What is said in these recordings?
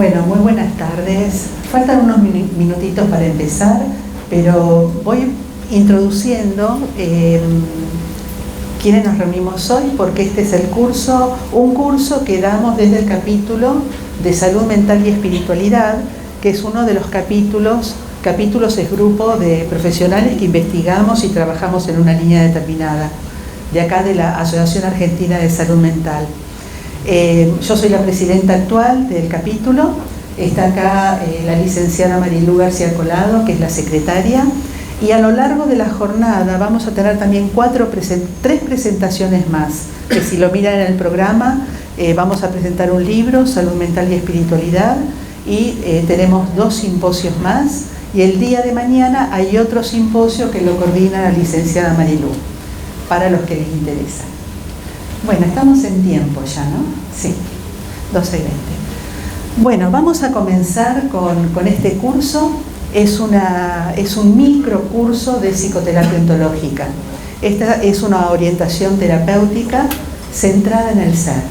Bueno, muy buenas tardes. Faltan unos minutitos para empezar, pero voy introduciendo quiénes nos reunimos hoy, porque este es un curso que damos desde el capítulo de Salud Mental y Espiritualidad, que es uno de los capítulos es grupo de profesionales que investigamos y trabajamos en una línea determinada, de acá de la Asociación Argentina de Salud Mental. Yo soy la presidenta actual del capítulo. Está acá la licenciada Marilú García Colado, que es la secretaria, y a lo largo de la jornada vamos a tener también tres presentaciones más, que si lo miran en el programa, vamos a presentar un libro, Salud Mental y Espiritualidad, y tenemos 2 simposios más, y el día de mañana hay otro simposio que lo coordina la licenciada Marilú, para los que les interesa. Bueno, estamos en tiempo ya, ¿no? Sí, 12:20. Bueno, vamos a comenzar con este curso. Es un microcurso de psicoterapia ontológica. Esta es una orientación terapéutica centrada en el ser.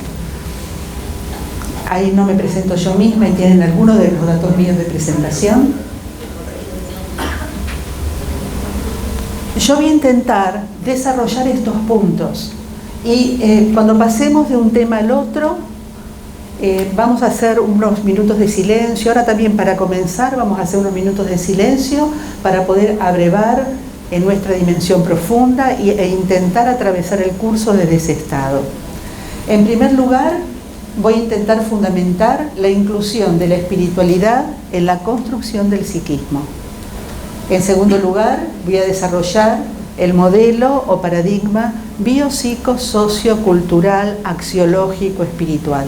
Ahí no me presento yo misma y tienen algunos de los datos míos de presentación. Yo voy a intentar desarrollar estos puntos. Y cuando pasemos de un tema al otro, vamos a hacer unos minutos de silencio. Ahora también para comenzar vamos a hacer unos minutos de silencio para poder abrevar en nuestra dimensión profunda e intentar atravesar el curso desde ese estado. En primer lugar, voy a intentar fundamentar la inclusión de la espiritualidad en la construcción del psiquismo. En segundo lugar, voy a desarrollar el modelo o paradigma biopsico-sociocultural, axiológico, espiritual.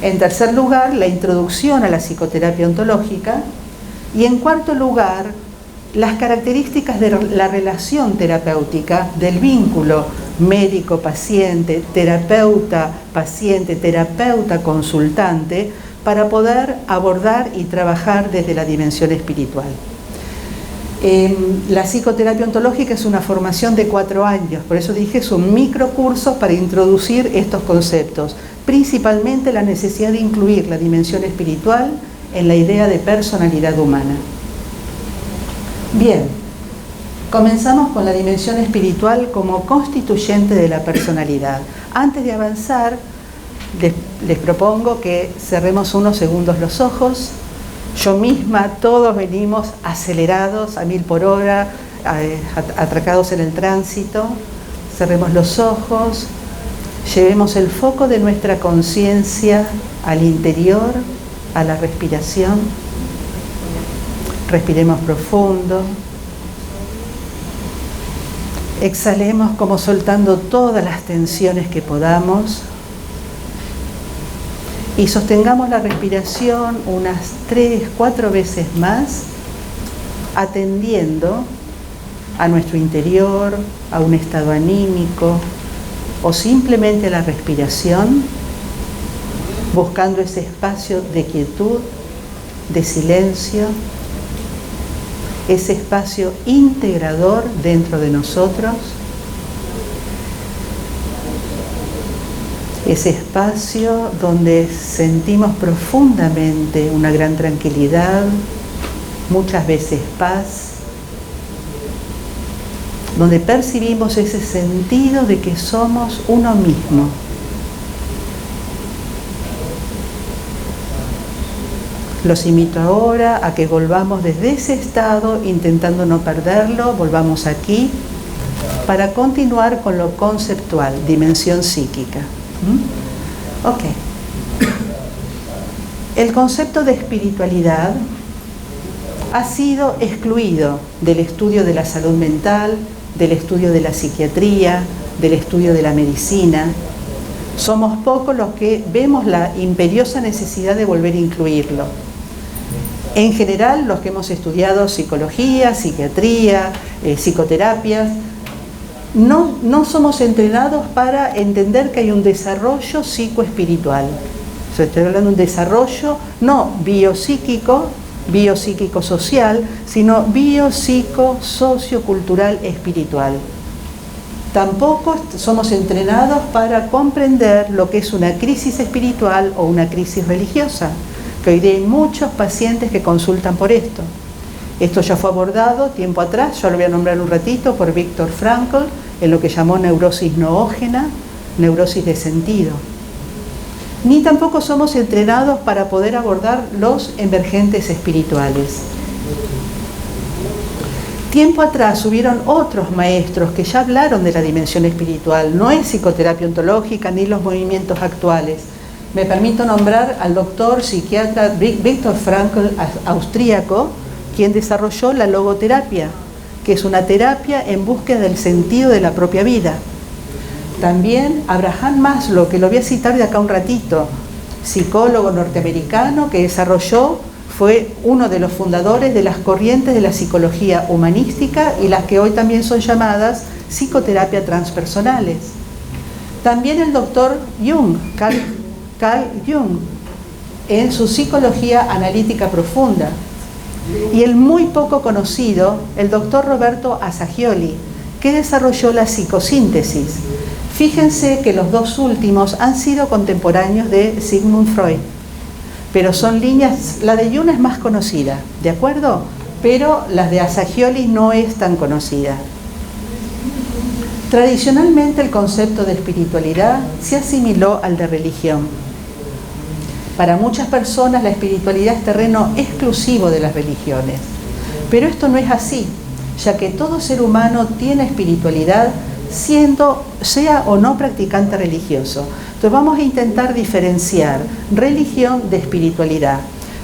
En tercer lugar, la introducción a la psicoterapia ontológica. Y en cuarto lugar, las características de la relación terapéutica, del vínculo médico-paciente, terapeuta-paciente, terapeuta-consultante, para poder abordar y trabajar desde la dimensión espiritual. La psicoterapia ontológica es una formación de 4 años, por eso dije es un microcurso para introducir estos conceptos, principalmente la necesidad de incluir la dimensión espiritual en la idea de personalidad humana. Bien, comenzamos con la dimensión espiritual como constituyente de la personalidad. Antes de avanzar, les propongo que cerremos unos segundos los ojos. Yo misma, todos venimos acelerados a 1000 por hora, atracados en el tránsito. Cerremos los ojos, llevemos el foco de nuestra conciencia al interior, a la respiración. Respiremos profundo. Exhalemos como soltando todas las tensiones que podamos. Y sostengamos la respiración unas 3-4 veces más, atendiendo a nuestro interior, a un estado anímico o simplemente a la respiración, buscando ese espacio de quietud, de silencio, ese espacio integrador dentro de nosotros, ese espacio donde sentimos profundamente una gran tranquilidad, muchas veces paz, donde percibimos ese sentido de que somos uno mismo. Los invito ahora a que volvamos desde ese estado, intentando no perderlo, volvamos aquí, para continuar con lo conceptual, dimensión psíquica. Ok. El concepto de espiritualidad ha sido excluido del estudio de la salud mental, del estudio de la psiquiatría, del estudio de la medicina. Somos pocos los que vemos la imperiosa necesidad de volver a incluirlo. En general, los que hemos estudiado psicología, psiquiatría, psicoterapias, no somos entrenados para entender que hay un desarrollo psicoespiritual. O sea, estoy hablando de un desarrollo no biopsíquico-social, sino biopsico-sociocultural espiritual. Tampoco somos entrenados para comprender lo que es una crisis espiritual o una crisis religiosa. que hoy día hay muchos pacientes que consultan por esto. Esto ya fue abordado tiempo atrás, yo lo voy a nombrar un ratito, por Viktor Frankl, en lo que llamó neurosis noógena, neurosis de sentido. Ni tampoco somos entrenados para poder abordar los emergentes espirituales. Tiempo atrás hubieron otros maestros que ya hablaron de la dimensión espiritual, no es psicoterapia ontológica ni los movimientos actuales. Me permito nombrar al doctor psiquiatra Viktor Frankl, austríaco, quien desarrolló la logoterapia, que es una terapia en búsqueda del sentido de la propia vida. También Abraham Maslow, que lo voy a citar de acá un ratito, psicólogo norteamericano que fue uno de los fundadores de las corrientes de la psicología humanística y las que hoy también son llamadas psicoterapia transpersonales. También el doctor Jung, Carl Jung, en su psicología analítica profunda. Y el muy poco conocido, el doctor Roberto Assagioli, que desarrolló la psicosíntesis. Fíjense que los dos últimos han sido contemporáneos de Sigmund Freud, pero son líneas, la de Jung es más conocida, ¿de acuerdo? Pero la de Assagioli no es tan conocida. Tradicionalmente el concepto de espiritualidad se asimiló al de religión. Para muchas personas la espiritualidad es terreno exclusivo de las religiones, pero esto no es así, ya que todo ser humano tiene espiritualidad, sea o no practicante religioso. Entonces vamos a intentar diferenciar religión de espiritualidad,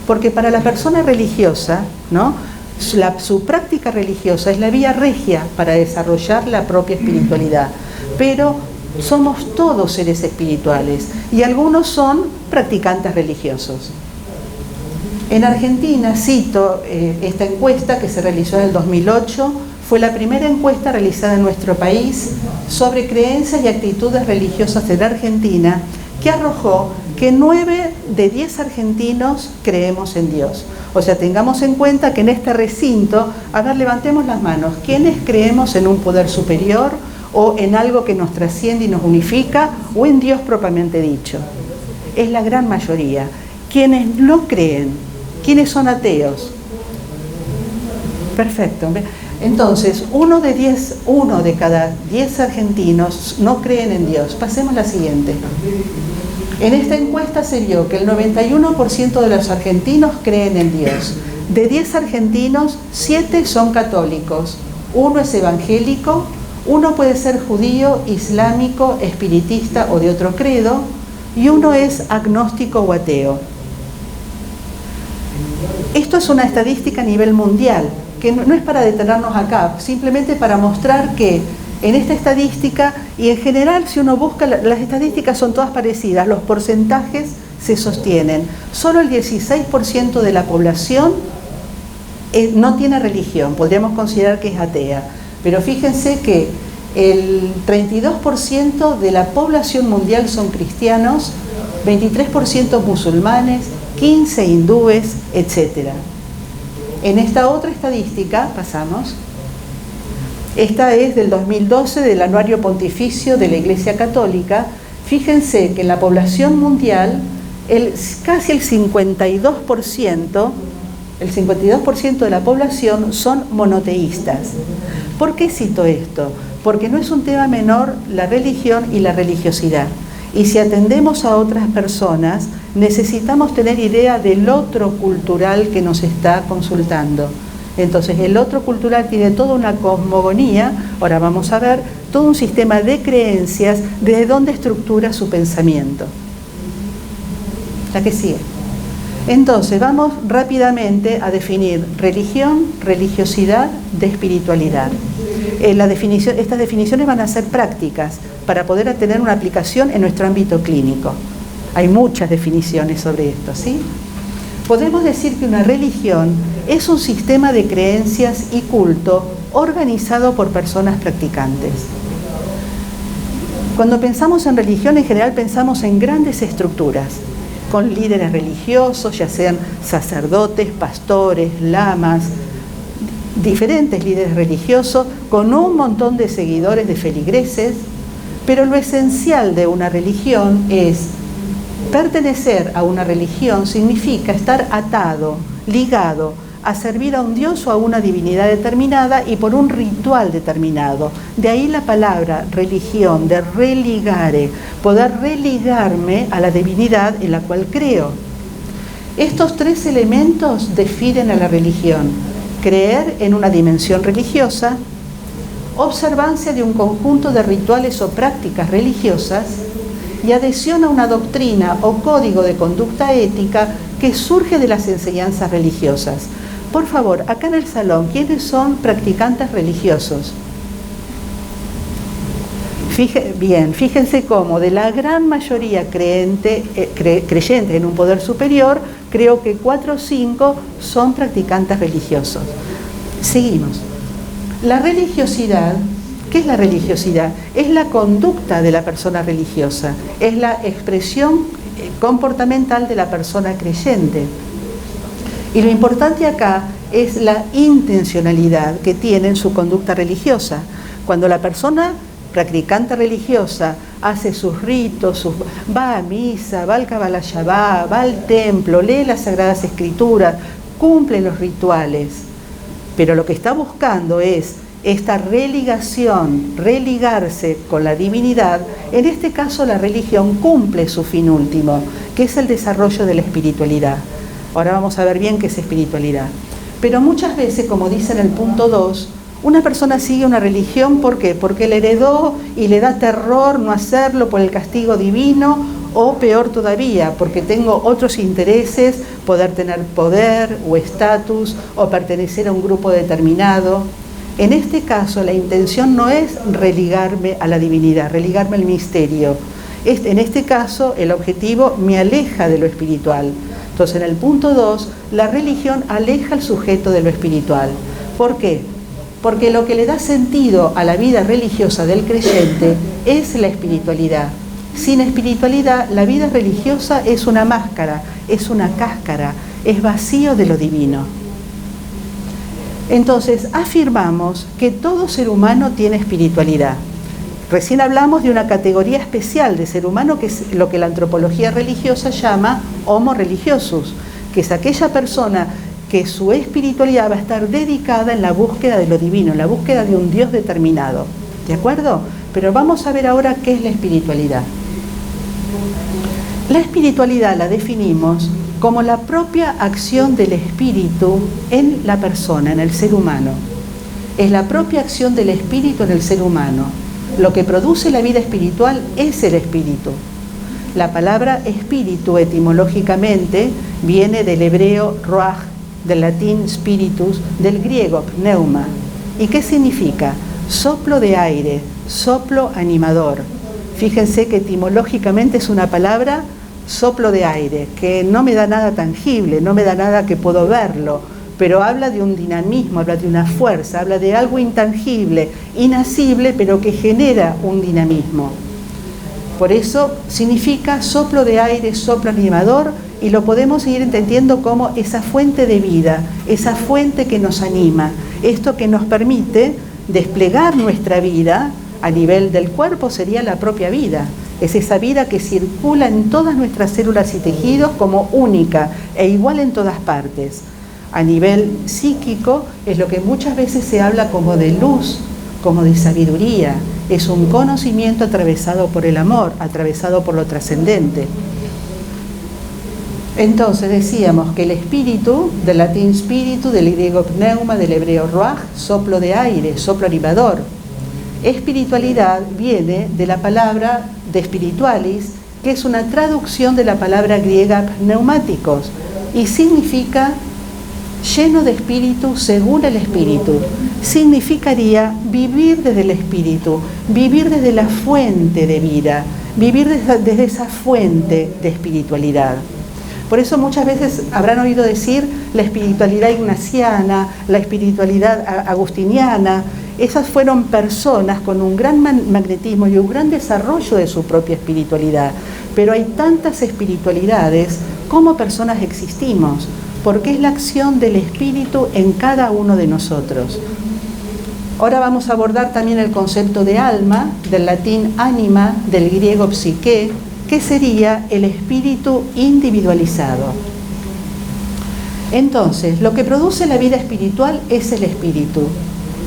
porque para la persona religiosa, ¿no?, su práctica religiosa es la vía regia para desarrollar la propia espiritualidad, pero somos todos seres espirituales y algunos son practicantes religiosos. En Argentina, cito esta encuesta que se realizó en el 2008, fue la primera encuesta realizada en nuestro país sobre creencias y actitudes religiosas en Argentina, que arrojó que 9 de 10 argentinos creemos en Dios. O sea, tengamos en cuenta que en este recinto, a ver, levantemos las manos, ¿quiénes creemos en un poder superior o en algo que nos trasciende y nos unifica o en Dios propiamente dicho? Es la gran mayoría. Quienes no creen, ¿quiénes son ateos? Perfecto. Entonces, uno de cada 10 argentinos no creen en Dios. Pasemos a la siguiente. En esta encuesta se vio que el 91% de los argentinos creen en Dios. De 10 argentinos, 7 son católicos, 1 es evangélico, 1 puede ser judío, islámico, espiritista o de otro credo, y 1 es agnóstico o ateo. Esto es una estadística a nivel mundial, que no es para detenernos acá, simplemente para mostrar que en esta estadística, y en general si uno busca, las estadísticas son todas parecidas, los porcentajes se sostienen. Solo el 16% de la población no tiene religión, podríamos considerar que es atea, pero fíjense que el 32% de la población mundial son cristianos, 23% musulmanes, 15 hindúes, etc. En esta otra estadística, pasamos, esta es del 2012, del Anuario Pontificio de la Iglesia Católica. Fíjense que en la población mundial, casi el 52% de la población son monoteístas. ¿Por qué cito esto? Porque no es un tema menor la religión y la religiosidad. Y si atendemos a otras personas, necesitamos tener idea del otro cultural que nos está consultando. Entonces el otro cultural tiene toda una cosmogonía, ahora vamos a ver, todo un sistema de creencias desde donde estructura su pensamiento. La que sigue. Entonces vamos rápidamente a definir religión, religiosidad, de espiritualidad. Estas definiciones van a ser prácticas para poder tener una aplicación en nuestro ámbito clínico. Hay muchas definiciones sobre esto, ¿sí? Podemos decir que una religión es un sistema de creencias y culto organizado por personas practicantes. Cuando pensamos en religión, en general pensamos en grandes estructuras, con líderes religiosos, ya sean sacerdotes, pastores, lamas, diferentes líderes religiosos, con un montón de seguidores, de feligreses, pero lo esencial de una religión es Pertenecer a una religión significa estar atado, ligado, a servir a un Dios o a una divinidad determinada y por un ritual determinado. De ahí la palabra religión, de religare, poder religarme a la divinidad en la cual creo. Estos tres elementos definen a la religión: creer en una dimensión religiosa, observancia de un conjunto de rituales o prácticas religiosas y adhesión a una doctrina o código de conducta ética que surge de las enseñanzas religiosas. Por favor, acá en el salón, ¿quiénes son practicantes religiosos? Fíjense cómo de la gran mayoría creyente en un poder superior, creo que 4 o 5 son practicantes religiosos. Seguimos. La religiosidad, ¿qué es la religiosidad? Es la conducta de la persona religiosa, es la expresión comportamental de la persona creyente. Y lo importante acá es la intencionalidad que tiene en su conducta religiosa. Cuando la persona practicante religiosa hace sus ritos, va a misa, va al Kabbalah Shabbat, va al templo, lee las Sagradas Escrituras, cumple los rituales, pero lo que está buscando es esta religación, religarse con la divinidad. En este caso la religión cumple su fin último, que es el desarrollo de la espiritualidad. Ahora vamos a ver bien qué es espiritualidad. Pero muchas veces, como dice en el punto 2, una persona sigue una religión, ¿por qué? Porque le heredó y le da terror no hacerlo por el castigo divino, o peor todavía, porque tengo otros intereses, poder tener poder o estatus, o pertenecer a un grupo determinado. En este caso, la intención no es religarme a la divinidad, religarme al misterio. En este caso, el objetivo me aleja de lo espiritual. Entonces, en el punto 2, la religión aleja al sujeto de lo espiritual. ¿Por qué? Porque lo que le da sentido a la vida religiosa del creyente es la espiritualidad. Sin espiritualidad, la vida religiosa es una máscara, es una cáscara, es vacío de lo divino. Entonces, afirmamos que todo ser humano tiene espiritualidad. Recién hablamos de una categoría especial de ser humano, que es lo que la antropología religiosa llama homo religiosus, que es aquella persona que su espiritualidad va a estar dedicada en la búsqueda de lo divino, en la búsqueda de un Dios determinado. ¿De acuerdo? Pero vamos a ver ahora qué es la espiritualidad. La espiritualidad la definimos como la propia acción del espíritu en la persona, en el ser humano. Es la propia acción del espíritu en el ser humano. Lo que produce la vida espiritual es el espíritu. La palabra espíritu etimológicamente viene del hebreo ruach, del latín spiritus, del griego pneuma. ¿Y qué significa? Soplo de aire, soplo animador. Fíjense que etimológicamente es una palabra soplo de aire, que no me da nada tangible, no me da nada que puedo verlo, pero habla de un dinamismo, habla de una fuerza, habla de algo intangible, inacible, pero que genera un dinamismo. Por eso significa soplo de aire, soplo animador, y lo podemos seguir entendiendo como esa fuente de vida, esa fuente que nos anima, esto que nos permite desplegar nuestra vida a nivel del cuerpo sería la propia vida. Es esa vida que circula en todas nuestras células y tejidos como única e igual en todas partes. A nivel psíquico es lo que muchas veces se habla como de luz, como de sabiduría. Es un conocimiento atravesado por el amor, atravesado por lo trascendente. Entonces decíamos que el espíritu, del latín spiritu, del griego pneuma, del hebreo ruach, soplo de aire, soplo animador. Espiritualidad viene de la palabra de spiritualis, que es una traducción de la palabra griega pneumáticos, y significa lleno de espíritu según el espíritu. Significaría vivir desde el espíritu, vivir desde la fuente de vida, vivir desde esa fuente de espiritualidad. Por eso muchas veces habrán oído decir la espiritualidad ignaciana, la espiritualidad agustiniana. Esas fueron personas con un gran magnetismo y un gran desarrollo de su propia espiritualidad. Pero hay tantas espiritualidades como personas existimos, porque es la acción del espíritu en cada uno de nosotros. Ahora vamos a abordar también el concepto de alma, del latín anima, del griego psique, que sería el espíritu individualizado. Entonces, lo que produce la vida espiritual es el espíritu.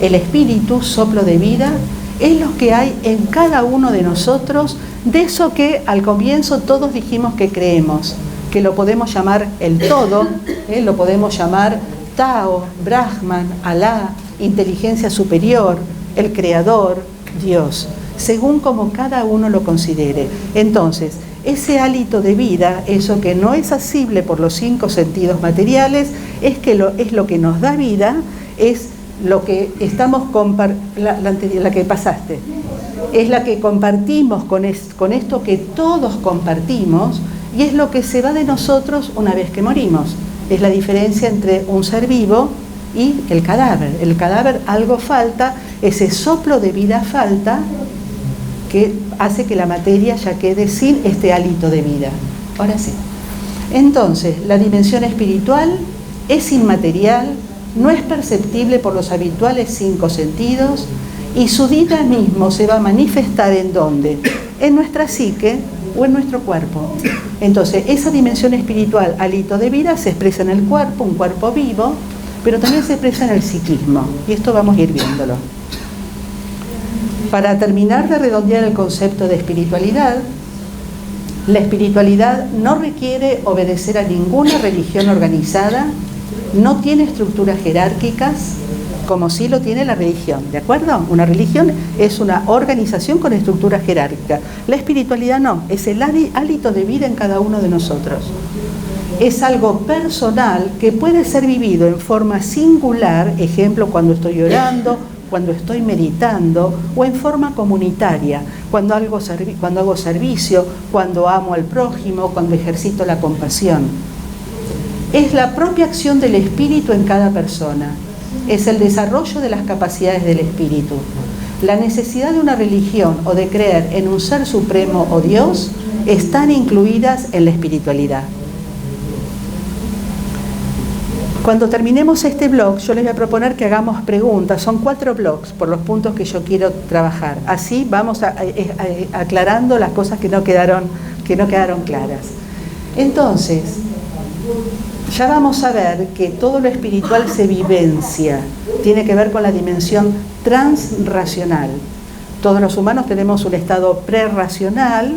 El espíritu, soplo de vida, es lo que hay en cada uno de nosotros, de eso que al comienzo todos dijimos que creemos, que lo podemos llamar el todo, lo podemos llamar Tao, Brahman, Alá, inteligencia superior, el creador, Dios, según como cada uno lo considere. Entonces, ese hálito de vida, eso que no es asible por los 5 sentidos materiales, es lo que nos da vida, es lo que estamos la que pasaste, es la que compartimos con esto que todos compartimos, y es lo que se va de nosotros una vez que morimos. Es la diferencia entre un ser vivo y el cadáver. El cadáver algo falta, ese soplo de vida falta, que hace que la materia ya quede sin este hálito de vida. Ahora sí. Entonces, la dimensión espiritual es inmaterial, no es perceptible por los habituales 5 sentidos, y su dinamismo se va a manifestar ¿en dónde? En nuestra psique o en nuestro cuerpo. Entonces, esa dimensión espiritual, hálito de vida, se expresa en el cuerpo, un cuerpo vivo, pero también se expresa en el psiquismo, y esto vamos a ir viéndolo. Para terminar de redondear el concepto de espiritualidad, la espiritualidad no requiere obedecer a ninguna religión organizada, no tiene estructuras jerárquicas, como sí lo tiene la religión, ¿de acuerdo? Una religión es una organización con estructuras jerárquicas. La espiritualidad no, es el hálito de vida en cada uno de nosotros. Es algo personal que puede ser vivido en forma singular, ejemplo, cuando estoy orando, cuando estoy meditando, o en forma comunitaria, cuando hago servicio, cuando amo al prójimo, cuando ejercito la compasión. Es la propia acción del espíritu en cada persona. Es el desarrollo de las capacidades del espíritu. La necesidad de una religión o de creer en un ser supremo o Dios están incluidas en la espiritualidad. Cuando terminemos este blog, yo les voy a proponer que hagamos preguntas. Son 4 blogs por los puntos que yo quiero trabajar. Así vamos aclarando las cosas que no quedaron claras. Entonces, ya vamos a ver que todo lo espiritual se vivencia, tiene que ver con la dimensión transracional. Todos los humanos tenemos un estado prerracional,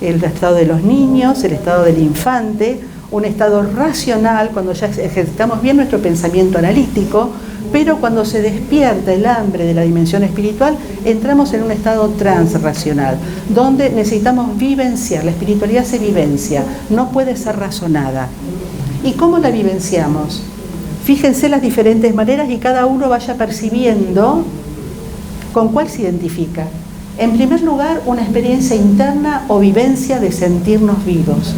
el estado de los niños, el estado del infante, un estado racional cuando ya ejercitamos bien nuestro pensamiento analítico, pero cuando se despierta el hambre de la dimensión espiritual, entramos en un estado transracional, donde necesitamos vivenciar. La espiritualidad se vivencia, no puede ser razonada. ¿Y cómo la vivenciamos? Fíjense las diferentes maneras y cada uno vaya percibiendo con cuál se identifica. En primer lugar, una experiencia interna o vivencia de sentirnos vivos.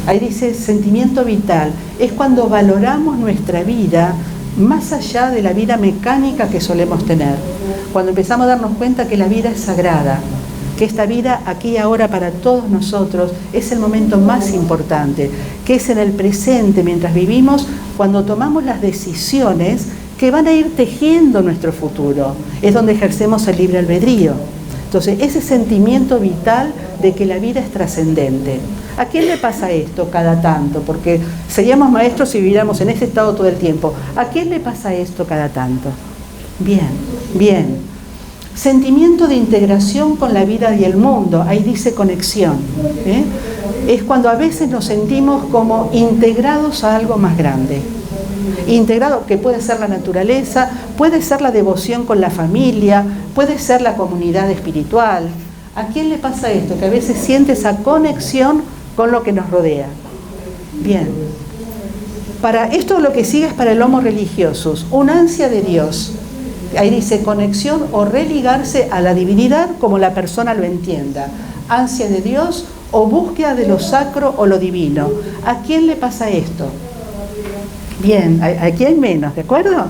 Ahí dice sentimiento vital. Es cuando valoramos nuestra vida más allá de la vida mecánica que solemos tener. Cuando empezamos a darnos cuenta que la vida es sagrada, que esta vida aquí y ahora para todos nosotros es el momento más importante, que es en el presente mientras vivimos, cuando tomamos las decisiones que van a ir tejiendo nuestro futuro. Es donde ejercemos el libre albedrío. Entonces, ese sentimiento vital de que la vida es trascendente. ¿A quién le pasa esto cada tanto? Porque seríamos maestros si viviéramos en ese estado todo el tiempo. ¿A quién le pasa esto cada tanto? Bien, bien. Sentimiento de integración con la vida y el mundo. Ahí dice conexión. Es cuando a veces nos sentimos como integrados a algo más grande. Integrado, que puede ser la naturaleza, puede ser la devoción con la familia, puede ser la comunidad espiritual. ¿A quién le pasa esto? Que a veces siente esa conexión con lo que nos rodea. Bien. Para esto lo que sigue es para el homo religiosus, un ansia de Dios. Ahí dice conexión o religarse a la divinidad como la persona lo entienda. Ansia de Dios o búsqueda de lo sacro o lo divino. ¿A quién le pasa esto? Bien, aquí hay menos, ¿de acuerdo?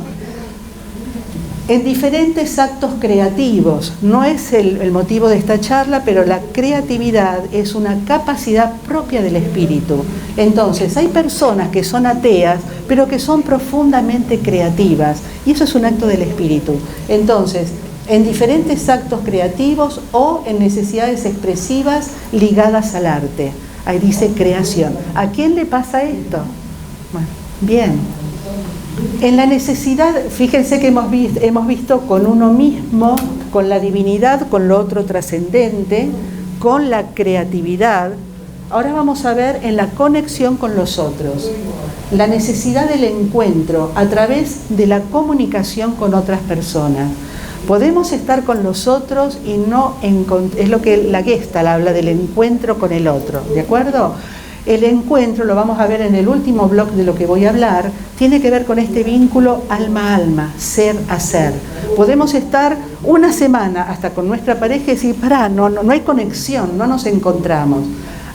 En diferentes actos creativos, no es el motivo de esta charla, pero la creatividad es una capacidad propia del espíritu. Entonces, hay personas que son ateas, pero que son profundamente creativas, y eso es un acto del espíritu. Entonces, en diferentes actos creativos o en necesidades expresivas ligadas al arte. Ahí dice creación. ¿A quién le pasa esto? Bueno, bien. En la necesidad, fíjense que hemos visto con uno mismo, con la divinidad, con lo otro trascendente, con la creatividad. Ahora vamos a ver en la conexión con los otros, la necesidad del encuentro a través de la comunicación con otras personas. Podemos estar con los otros y no es lo que la Gestalt habla del encuentro con el otro, ¿de acuerdo? El encuentro, lo vamos a ver en el último blog de lo que voy a hablar, tiene que ver con este vínculo alma a alma, ser a ser. Podemos estar una semana hasta con nuestra pareja y decir, pará, no hay conexión, no nos encontramos.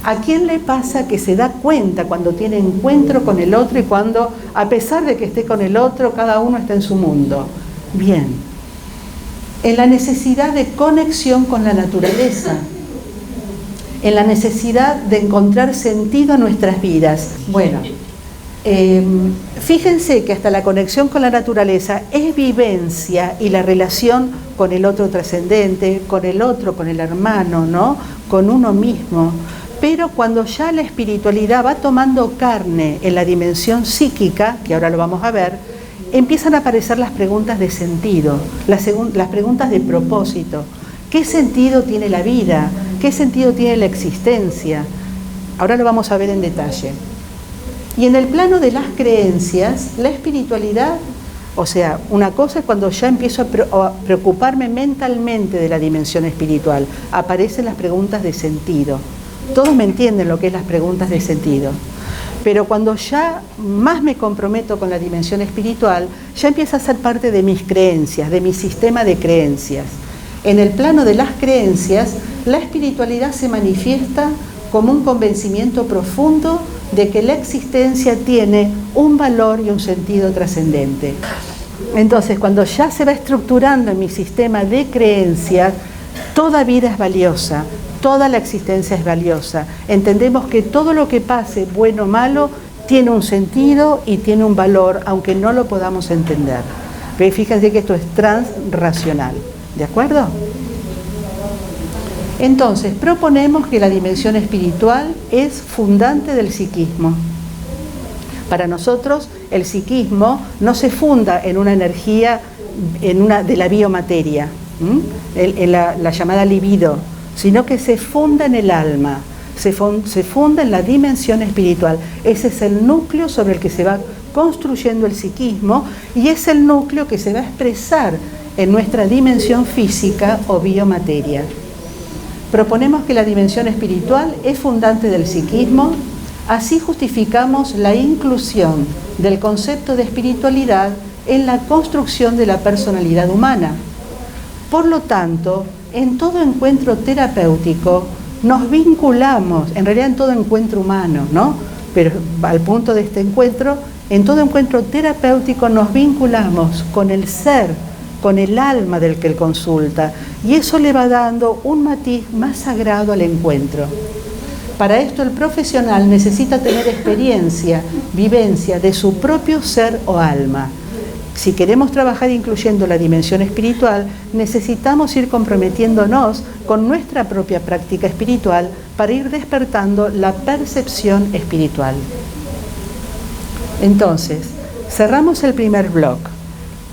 ¿A quién le pasa que se da cuenta cuando tiene encuentro con el otro y cuando, a pesar de que esté con el otro, cada uno está en su mundo? Bien. En la necesidad de conexión con la naturaleza, en la necesidad de encontrar sentido en nuestras vidas. Bueno, fíjense que hasta la conexión con la naturaleza es vivencia y la relación con el otro trascendente, con el otro, con el hermano, ¿no? Con uno mismo. Pero cuando ya la espiritualidad va tomando carne en la dimensión psíquica, que ahora lo vamos a ver, empiezan a aparecer las preguntas de sentido, las preguntas de propósito. ¿Qué sentido tiene la vida? ¿Qué sentido tiene la existencia? Ahora lo vamos a ver en detalle. Y en el plano de las creencias, la espiritualidad, o sea, una cosa es cuando ya empiezo a preocuparme mentalmente de la dimensión espiritual, aparecen las preguntas de sentido. Todos me entienden lo que es las preguntas de sentido. Pero cuando ya más me comprometo con la dimensión espiritual, ya empieza a ser parte de mis creencias, de mi sistema de creencias. En el plano de las creencias, la espiritualidad se manifiesta como un convencimiento profundo de que la existencia tiene un valor y un sentido trascendente. Entonces, cuando ya se va estructurando en mi sistema de creencias, toda vida es valiosa. Toda la existencia es valiosa. Entendemos que todo lo que pase, bueno o malo, tiene un sentido y tiene un valor, aunque no lo podamos entender. Pero fíjense que esto es transracional. ¿De acuerdo? Entonces, proponemos que la dimensión espiritual es fundante del psiquismo. Para nosotros, el psiquismo no se funda en una energía de la biomateria, en la llamada libido, sino que se funda en el alma, se funda en la dimensión espiritual. Ese es el núcleo sobre el que se va construyendo el psiquismo y es el núcleo que se va a expresar en nuestra dimensión física o biomateria. Proponemos que la dimensión espiritual es fundante del psiquismo, así justificamos la inclusión del concepto de espiritualidad en la construcción de la personalidad humana. Por lo tanto, en todo encuentro terapéutico nos vinculamos, en realidad en todo encuentro humano, ¿no? Pero al punto de este encuentro, en todo encuentro terapéutico nos vinculamos con el ser, con el alma del que él consulta, y eso le va dando un matiz más sagrado al encuentro. Para esto el profesional necesita tener experiencia, vivencia de su propio ser o alma. Si queremos trabajar incluyendo la dimensión espiritual, necesitamos ir comprometiéndonos con nuestra propia práctica espiritual para ir despertando la percepción espiritual. Entonces, cerramos el primer bloque.